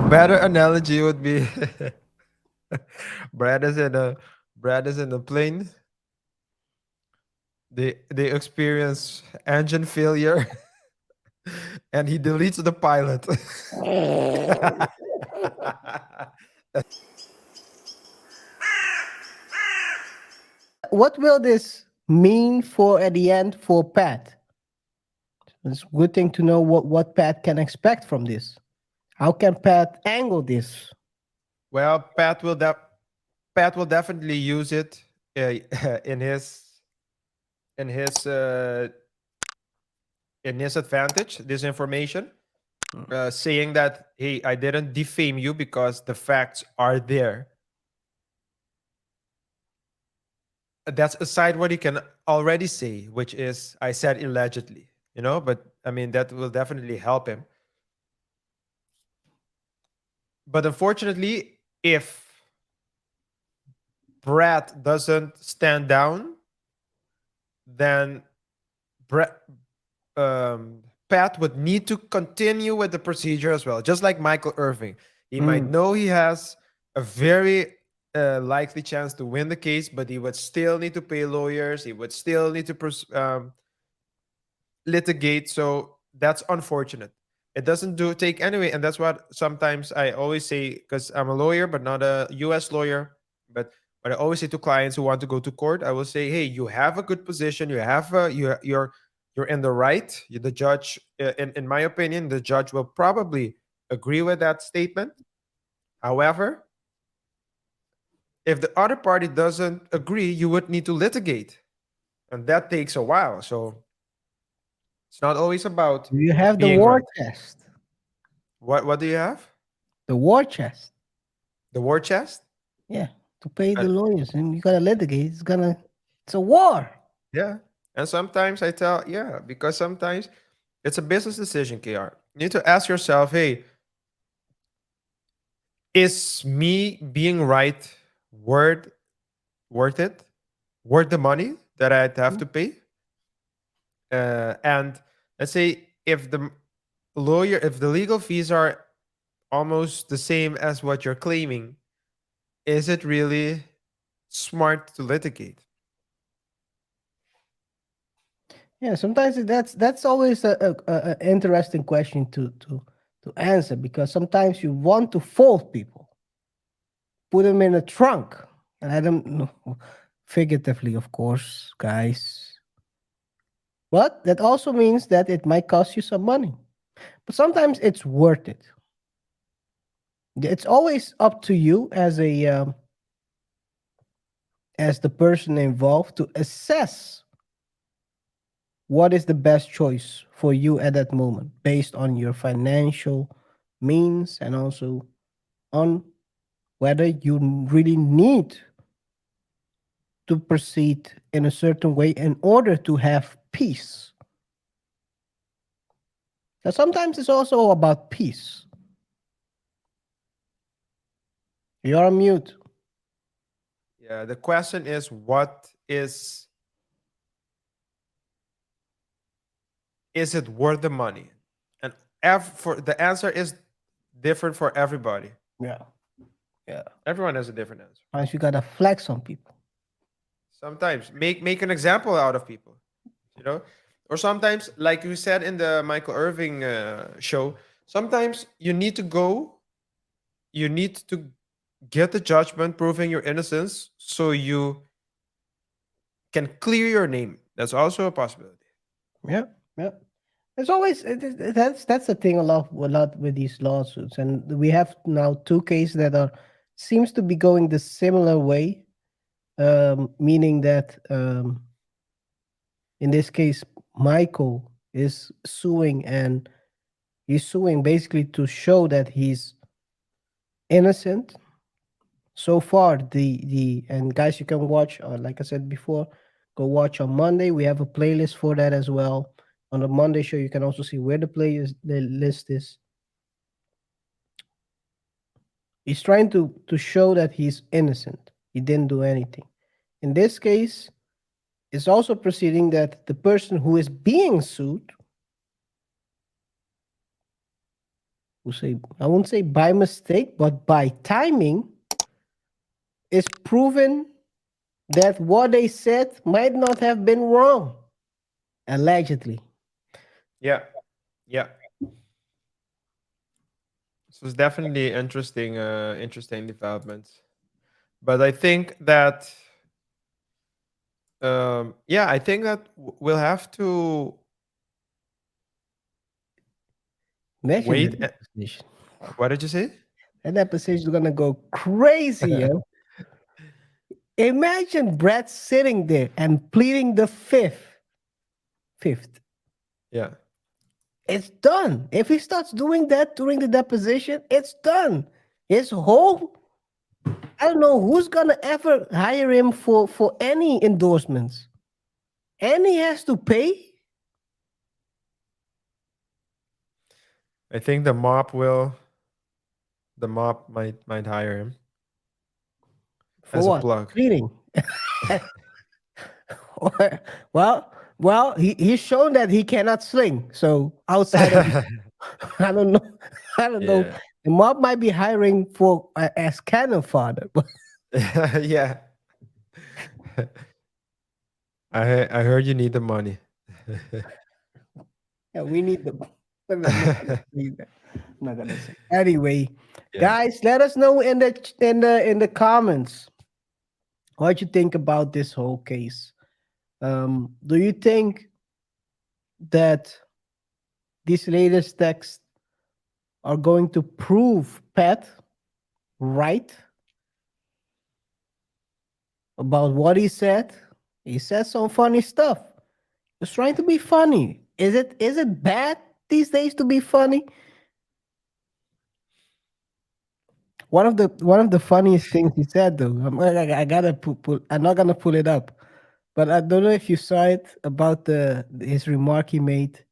better analogy would be Brad is in a Brad is in a plane. They experience engine failure, and he deletes the pilot. What will this mean for at the end for Pat? It's a good thing to know what Pat can expect from this. How can Pat angle this? Well, Pat will definitely use it in in his uh, in his advantage. This information, saying that, hey, I didn't defame you because the facts are there. That's aside what he can already say, which is I said allegedly, but I mean that will definitely help him. But unfortunately, if Brett doesn't stand down, then Brett, Pat would need to continue with the procedure as well, just like Michael Irving. He might Mm. know he has a very likely chance to win the case, but he would still need to pay lawyers. He would still need to litigate. So that's unfortunate. It doesn't do take anyway, and that's what sometimes I always say because I'm a lawyer, but not a U.S. lawyer. But what I always say to clients who want to go to court, I will say, "Hey, you have a good position. You have you're in the right. The judge, in my opinion, the judge will probably agree with that statement. However, if the other party doesn't agree, you would need to litigate, and that takes a while. So it's not always about You have the being war right. chest. What do you have? The war chest. The war chest? Yeah. To pay Uh, the lawyers. And you gotta litigate. It's a war. yeah. And sometimes I tell, yeah, because sometimes it's a business decision, KR. You need to ask yourself, hey, is me being right worth worth it? Worth the money that I'd have Mm. to pay? And let's say if if the legal fees are almost the same as what you're claiming, is it really smart to litigate? Yeah, sometimes that's always a interesting question to answer because sometimes you want to fold people, put them in a trunk, and I don't know, figuratively, of course, guys. But that also means that it might cost you some money. But sometimes it's worth it. It's always up to you as the person involved to assess what is the best choice for you at that moment based on your financial means and also on whether you really need to proceed in a certain way in order to have peace. Now, sometimes it's also about peace. You're on mute. Yeah, the question is is it worth the money? And for the answer is different for everybody. Yeah, yeah. Everyone has a different answer. Sometimes you gotta flex on people. Sometimes make an example out of people, you know, or sometimes, like you said in the Michael Irving show, sometimes you need to get the judgment proving your innocence so you can clear your name. That's also a possibility. Yeah, yeah. There's always that's the thing a lot with these lawsuits, and we have now two cases that are seems to be going the similar way, meaning that in this case Michael is suing and he's suing basically to show that he's innocent. So far, the and guys, you can watch, like I said before, go watch on Monday. We have a playlist for that as well. On the Monday show, you can also see where the list is. He's trying to show that he's innocent. He didn't do anything. In this case, it's also proceeding that the person who is being sued we'll say, I won't say by mistake, but by timing, it's proven that what they said might not have been wrong, allegedly. Yeah, yeah. This was definitely interesting developments. But I think that, yeah, I think that we'll have to Imagine wait. that position. What did you say? That position is gonna go crazy, yo. Imagine Brett sitting there and pleading the fifth. Yeah. It's done. If he starts doing that during the deposition, it's done. His whole, I don't know who's gonna ever hire him for any endorsements. And he has to pay I think the mob will. The mob might hire him for as a what? plug. Pleading. He's shown that he cannot sling. So outside of, I don't know, I don't know. Yeah. The mob might be hiring for as cannon fodder, but Yeah. I heard you need the money. yeah, we need the. I'm not gonna say. Anyway, Yeah. guys, let us know in the comments what you think about this whole case. Do you think that these latest texts are going to prove Pat right about what he said? He said some funny stuff. He's trying to be funny. Is it bad these days to be funny? One of the funniest things he said though, I gotta put I'm not gonna pull it up, but I don't know if you saw it about his remark he made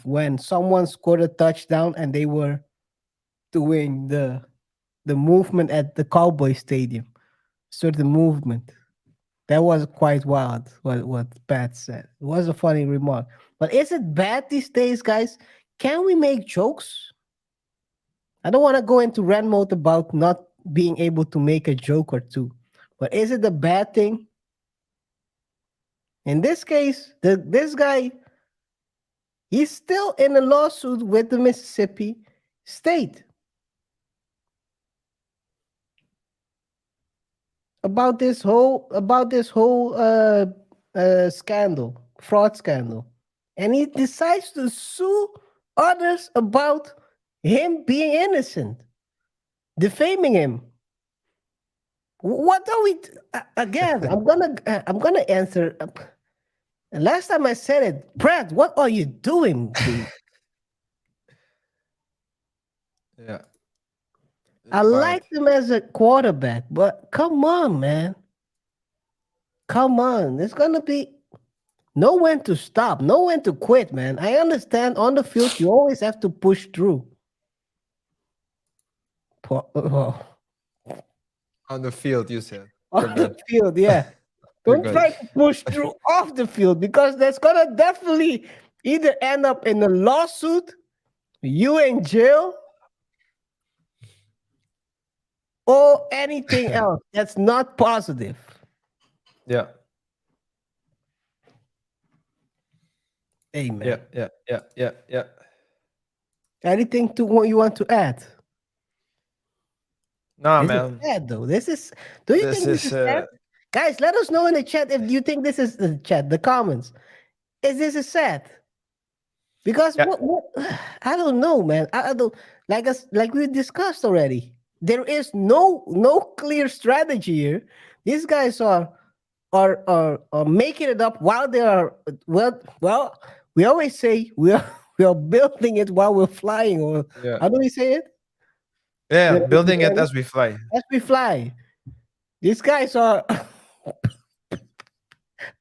when someone scored a touchdown and they were doing the movement at the Cowboy Stadium. Certain movement. That was quite wild. What Pat said. It was a funny remark. But is it bad these days, guys? Can we make jokes? I don't want to go into rant mode about not being able to make a joke or two. But is it a bad thing? In this case, this guy, he's still in a lawsuit with the Mississippi state about this whole scandal, fraud scandal, and he decides to sue others about him being innocent, defaming him. What are we? Again, I'm gonna answer. Last time I said it, Brad. What are you doing, dude? Yeah. I It's wild. liked him as a quarterback, but come on, man. Come on. There's gonna be know when to stop, know when to quit, man. I understand on the field you always have to push through. Oh, On the field, you said. on We're the good. field, yeah. We're Don't good. try to push through off the field because that's gonna definitely either end up in a lawsuit, you in jail, or anything else that's not positive. Yeah. Amen. Yeah. Yeah. Yeah. Yeah. Yeah. Anything to what you want to add? Nah, This is man. sad though. Do you This think this is is sad? Guys, let us know in the chat if you think this is the chat, the comments. Is this a sad? Because yeah. what I don't know, man. I don't like we discussed already. There is no clear strategy here. These guys are making it up while they are well. We always say we are building it while we're flying, or Yeah. how do we say it? Yeah. The- Building it the- as we fly. As we fly. These guys are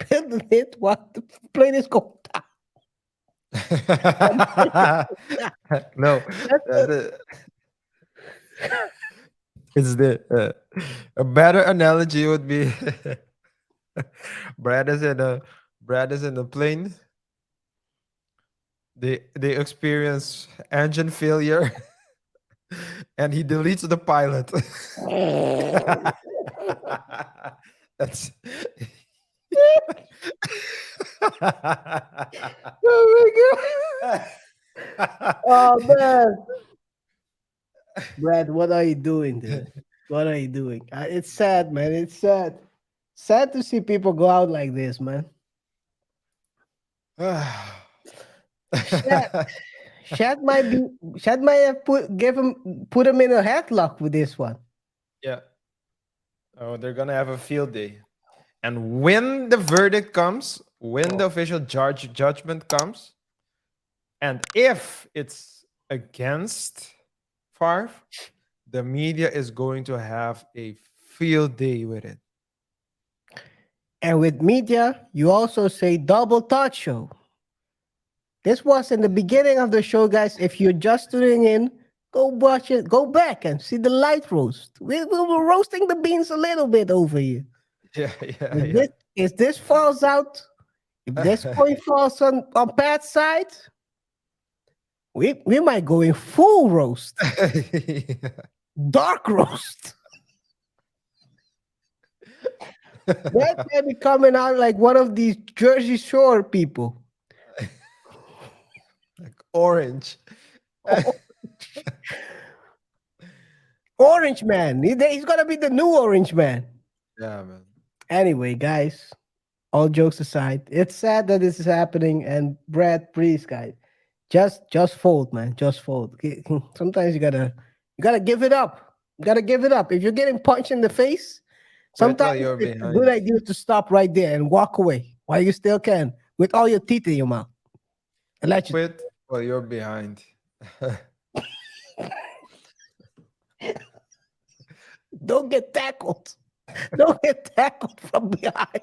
building it while the plane is going down. No. It's a better analogy would be Brad is in a Brad is in a plane They experience engine failure, and he deletes the pilot. That's Oh my god! Oh man, Brad, what are you doing, dude? What are you doing? It's sad, man. It's sad. Sad to see people go out like this, man. Shad, Shad might have put him in a headlock with this one. Yeah. Oh, they're gonna have a field day. And when the verdict comes, when the official judgment comes, and if it's against Favre, the media is going to have a field day with it. And with media, you also say double touch show. This was in the beginning of the show, guys. If you're just tuning in, go watch it. Go back and see the light roast. We were roasting the beans a little bit over here. Yeah, If this falls out, if this point falls on Pat's side, we might go in full roast, dark roast. That may be coming out like one of these Jersey Shore people. Like orange. Orange Man. He's gonna be the new Orange Man. Yeah, man. Anyway, guys, all jokes aside, it's sad that this is happening. And Brad, please, guys, just fold, man. Just fold. Sometimes you gotta give it up. You gotta give it up. If you're getting punched in the face, sometimes you're it's a behind. good idea to stop right there and walk away while you still can, with all your teeth in your mouth. Allegedly. Quit while you're behind. Don't get tackled. Don't get tackled from behind.